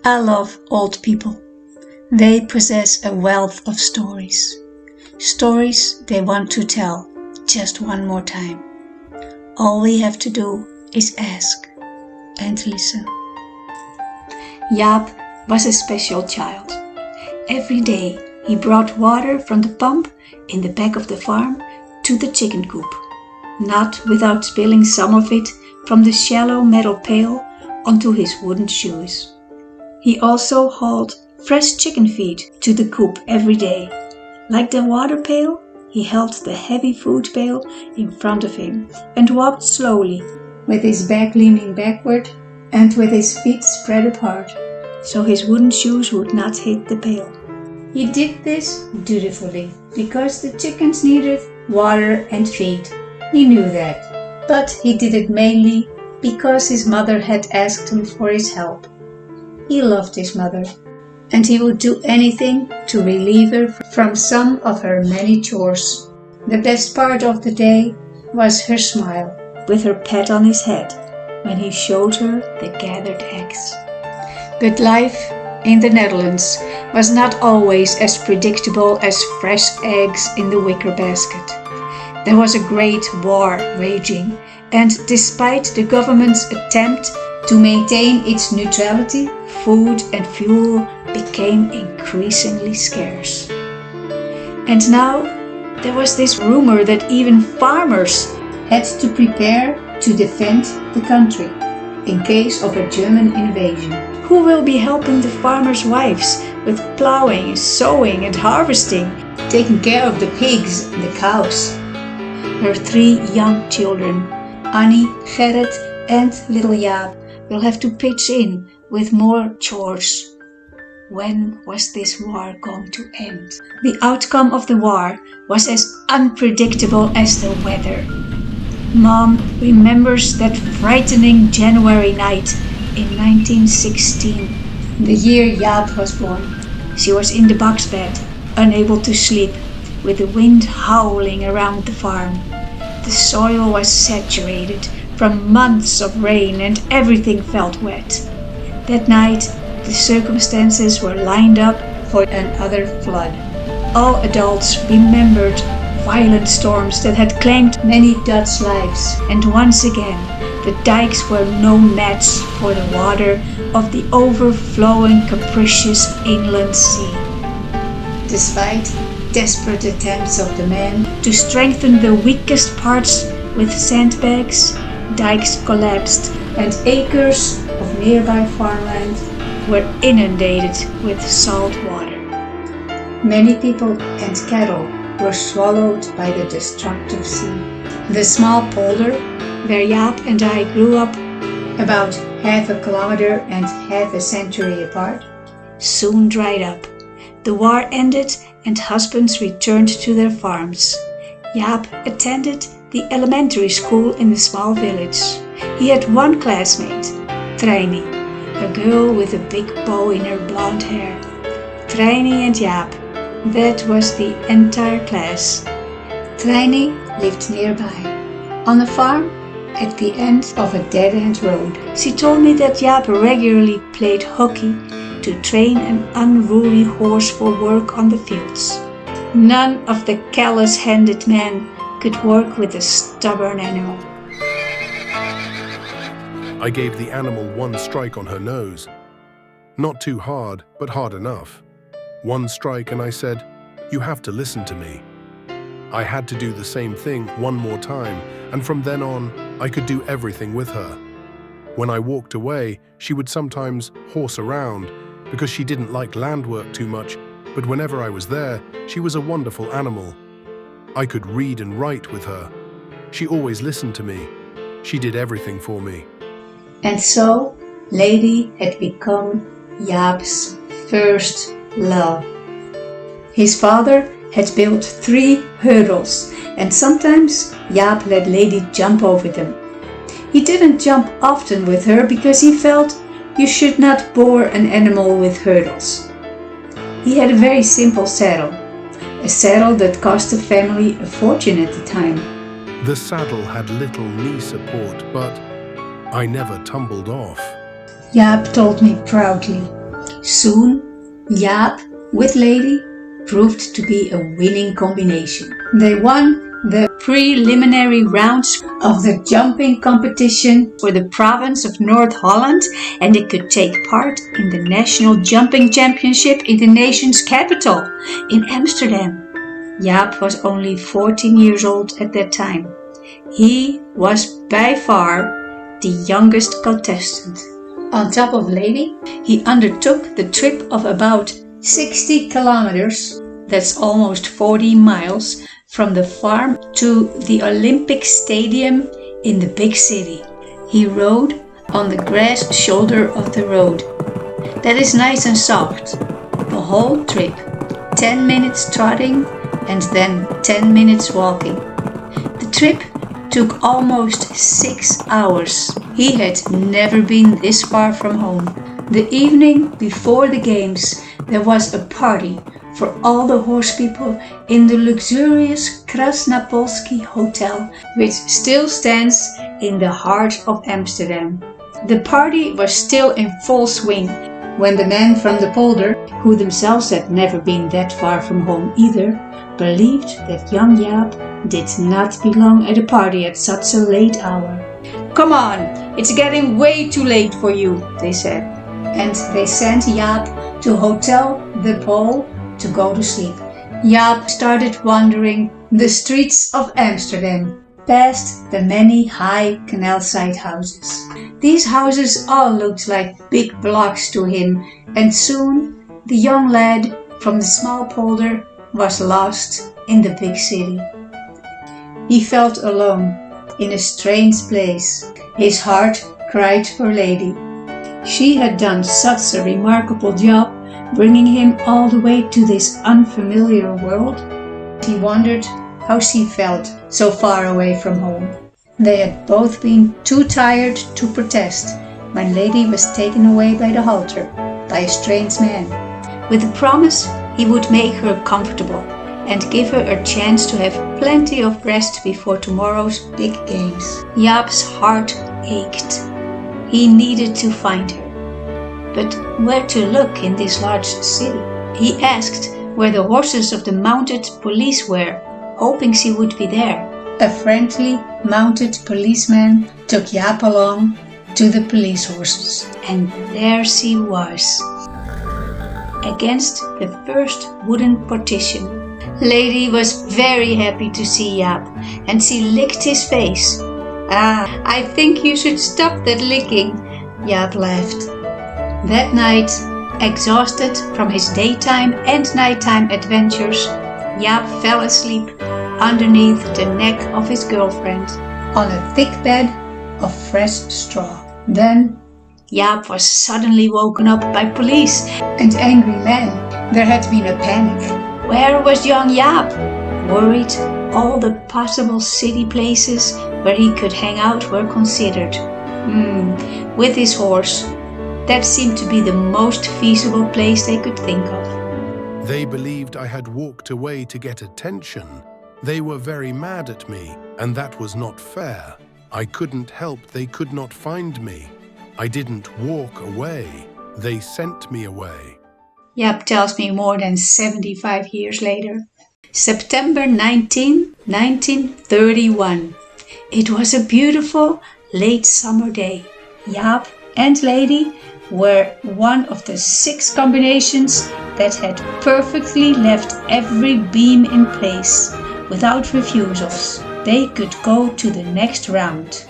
I love old people. They possess a wealth of stories. Stories they want to tell just one more time. All we have to do is ask and listen. Jaap was a special child. Every day he brought water from the pump in the back of the farm to the chicken coop, not without spilling some of it from the shallow metal pail onto his wooden shoes. He also hauled fresh chicken feed to the coop every day. Like the water pail, he held the heavy food pail in front of him and walked slowly, with his back leaning backward and with his feet spread apart, so his wooden shoes would not hit the pail. He did this dutifully because the chickens needed water and feed. He knew that, but he did it mainly because his mother had asked him for his help. He loved his mother, and he would do anything to relieve her from some of her many chores. The best part of the day was her smile, with her pat on his head, when he showed her the gathered eggs. But life in the Netherlands was not always as predictable as fresh eggs in the wicker basket. There was a great war raging, and despite the government's attempt to maintain its neutrality, food and fuel became increasingly scarce. And now there was this rumor that even farmers had to prepare to defend the country in case of a German invasion. Who will be helping the farmers' wives with plowing, sowing and harvesting, taking care of the pigs and the cows? Her 3 young children, Annie, Gerrit and little Jaap, will have to pitch in with more chores. When was this war going to end? The outcome of the war was as unpredictable as the weather. Mom remembers that frightening January night in 1916, the year Jaap was born. She was in the box bed, unable to sleep, with the wind howling around the farm. The soil was saturated from months of rain and everything felt wet. That night, the circumstances were lined up for another flood. All adults remembered violent storms that had claimed many Dutch lives, and once again, the dikes were no match for the water of the overflowing capricious inland sea. Despite desperate attempts of the men to strengthen the weakest parts with sandbags, dikes collapsed and acres of nearby farmland were inundated with salt water. Many people and cattle were swallowed by the destructive sea. The small polder where Jaap and I grew up, about half a kilometer and half a century apart, soon dried up. The war ended and husbands returned to their farms. Jaap attended the elementary school in the small village. He had one classmate, Treini, a girl with a big bow in her blonde hair. Treini and Jaap, that was the entire class. Treini lived nearby, on a farm at the end of a dead-end road. She told me that Jaap regularly played hockey to train an unruly horse for work on the fields. None of the callous-handed men could work with a stubborn animal. I gave the animal one strike on her nose. Not too hard, but hard enough. One strike and I said, "You have to listen to me." I had to do the same thing one more time, and from then on, I could do everything with her. When I walked away, she would sometimes horse around because she didn't like land work too much, but whenever I was there, she was a wonderful animal. I could read and write with her. She always listened to me. She did everything for me. And so, Lady had become Jaap's first love. His father had built 3 hurdles, and sometimes Jaap let Lady jump over them. He didn't jump often with her because he felt you should not bore an animal with hurdles. He had a very simple saddle, a saddle that cost the family a fortune at the time. The saddle had little knee support, but I never tumbled off. Jaap told me proudly. Soon, Jaap with Lady proved to be a winning combination. They won the preliminary rounds of the jumping competition for the province of North Holland, and they could take part in the National Jumping Championship in the nation's capital, in Amsterdam. Jaap was only 14 years old at that time. He was by far the youngest contestant. On top of Lady, he undertook the trip of about 60 kilometers, that's almost 40 miles, from the farm to the Olympic Stadium in the big city. He rode on the grass shoulder of the road. That is nice and soft. The whole trip. 10 minutes trotting and then 10 minutes walking. The trip took almost 6 hours. He had never been this far from home. The evening before the games, there was a party for all the horse people in the luxurious Krasnapolski Hotel, which still stands in the heart of Amsterdam. The party was still in full swing when the men from the polder, who themselves had never been that far from home either, believed that young Jaap did not belong at a party at such a late hour. "Come on, it's getting way too late for you," they said. And they sent Jaap to Hotel the Pole to go to sleep. Jaap started wandering the streets of Amsterdam, past the many high canal-side houses. These houses all looked like big blocks to him, and soon the young lad from the small polder was lost in the big city. He felt alone, in a strange place. His heart cried for Lady. She had done such a remarkable job, bringing him all the way to this unfamiliar world. He wondered how she felt so far away from home. They had both been too tired to protest when Lady was taken away by the halter, by a strange man, with the promise he would make her comfortable and give her a chance to have plenty of rest before tomorrow's big games. Jaap's heart ached. He needed to find her. But where to look in this large city? He asked where the horses of the mounted police were, hoping she would be there. A friendly mounted policeman took Jaap along to the police horses. And there she was, against the first wooden partition. Lady was very happy to see Jaap, and she licked his face. "Ah, I think you should stop that licking," Jaap laughed. That night, exhausted from his daytime and nighttime adventures, Jaap fell asleep underneath the neck of his girlfriend on a thick bed of fresh straw. Then Jaap was suddenly woken up by police and angry men. There had been a panic. Where was young Jaap? Worried, all the possible city places where he could hang out were considered. With his horse. That seemed to be the most feasible place they could think of. They believed I had walked away to get attention. They were very mad at me, and that was not fair. I couldn't help they could not find me. I didn't walk away. They sent me away. Jaap tells me more than 75 years later. September 19, 1931. It was a beautiful late summer day. Jaap and Lady were one of the 6 combinations that had perfectly left every beam in place, without refusals. They could go to the next round.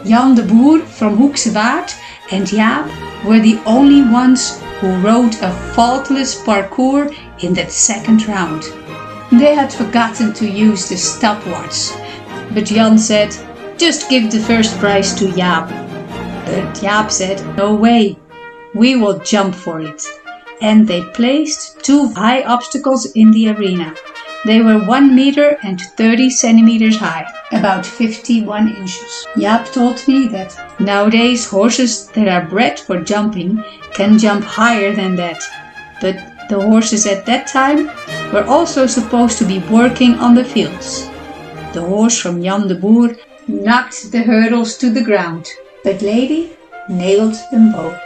Jan de Boer from Hoekse Waard and Jaap were the only ones who rode a faultless parcours in that second round. They had forgotten to use the stopwatch, but Jan said, "Just give the first prize to Jaap." But Jaap said, "No way, we will jump for it." And they placed 2 high obstacles in the arena. They were 1 meter and 30 centimeters high, about 51 inches. Jaap told me that nowadays horses that are bred for jumping can jump higher than that. But the horses at that time were also supposed to be working on the fields. The horse from Jan de Boer knocked the hurdles to the ground, but Lady nailed them both.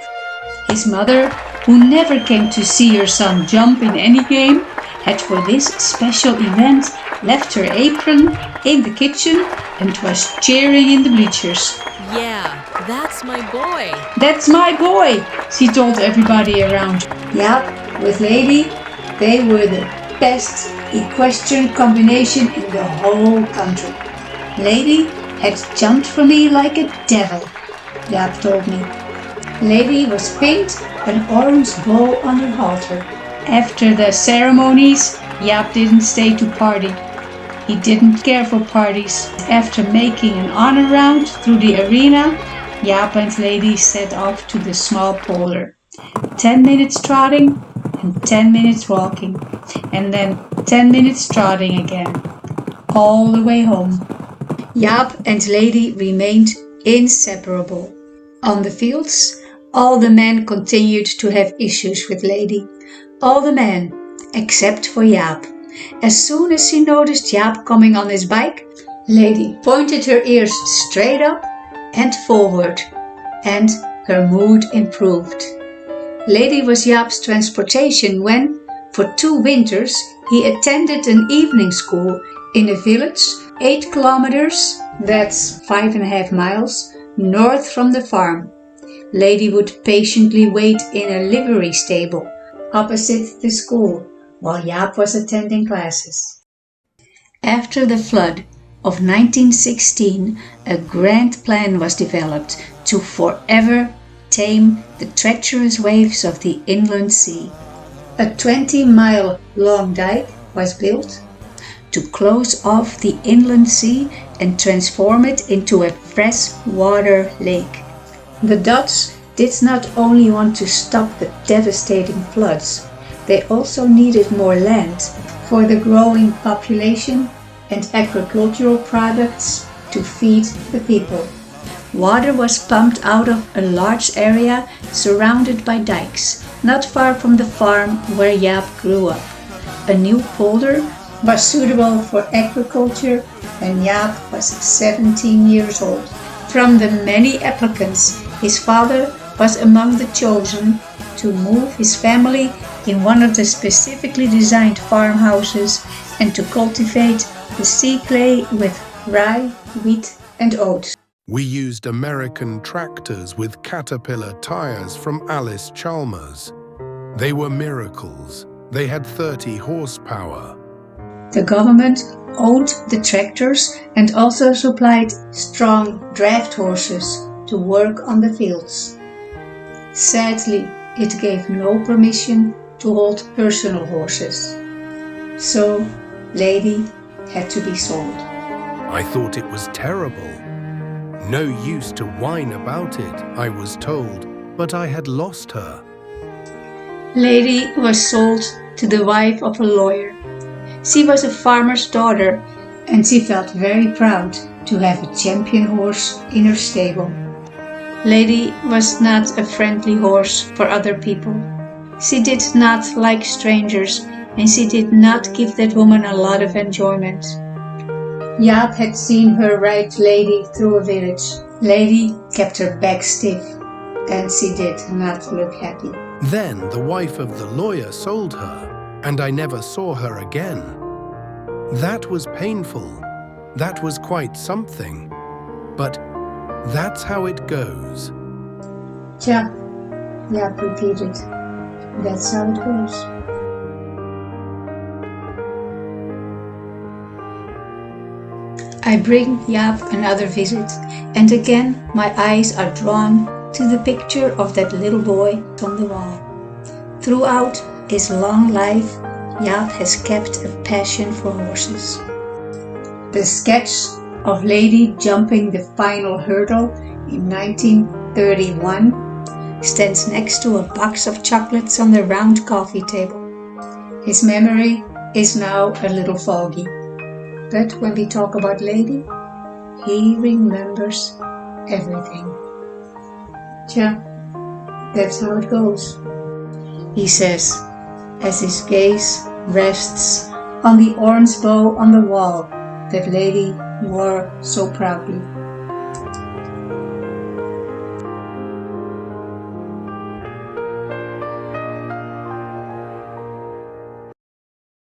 His mother, who never came to see her son jump in any game, had for this special event left her apron in the kitchen and was cheering in the bleachers. Yeah, that's my boy. That's my boy, she told everybody around. Jaap with Lady, they were the best equestrian combination in the whole country. Lady had jumped for me like a devil, Jaap told me. Lady was pinned an orange bow on her halter. After the ceremonies, Jaap didn't stay to party. He didn't care for parties. After making an honor round through the arena, Jaap and Lady set off to the small polder. 10 minutes trotting and 10 minutes walking, and then 10 minutes trotting again, all the way home. Jaap and Lady remained inseparable. On the fields, all the men continued to have issues with Lady. All the men, except for Jaap. As soon as she noticed Jaap coming on his bike, Lady pointed her ears straight up and forward, and her mood improved. Lady was Jaap's transportation when, for 2 winters, he attended an evening school in a village 8 kilometers, that's 5.5 miles, north from the farm. Lady would patiently wait in a livery stable opposite the school while Jaap was attending classes. After the flood of 1916, a grand plan was developed to forever tame the treacherous waves of the inland sea. A 20-mile long dike was built to close off the inland sea and transform it into a freshwater lake. The Dutch did not only want to stop the devastating floods, they also needed more land for the growing population and agricultural products to feed the people. Water was pumped out of a large area surrounded by dikes, not far from the farm where Jaap grew up. A new polder was suitable for agriculture when Jaap was 17 years old. From the many applicants, his father was among the chosen to move his family in one of the specifically designed farmhouses and to cultivate the sea clay with rye, wheat and oats. We used American tractors with Caterpillar tires from Alice Chalmers. They were miracles. They had 30 horsepower. The government owned the tractors and also supplied strong draft horses to work on the fields. Sadly, it gave no permission to hold personal horses. So, Lady had to be sold. I thought it was terrible. No use to whine about it, I was told, but I had lost her. Lady was sold to the wife of a lawyer. She was a farmer's daughter and she felt very proud to have a champion horse in her stable. Lady was not a friendly horse for other people. She did not like strangers and she did not give that woman a lot of enjoyment. Jaap had seen her ride Lady through a village. Lady kept her back stiff and she did not look happy. Then the wife of the lawyer sold her, and I never saw her again. That was painful. That was quite something. But that's how it goes. Tja, Jaap repeated. That's how it goes. I bring Jaap another visit, and again my eyes are drawn to the picture of that little boy on the wall. Throughout his long life, Jaap has kept a passion for horses. The sketch of Lady jumping the final hurdle in 1931 stands next to a box of chocolates on the round coffee table. His memory is now a little foggy, but when we talk about Lady, he remembers everything. Tja, that's how it goes, he says, as his gaze rests on the orange bow on the wall that Lady wore so proudly.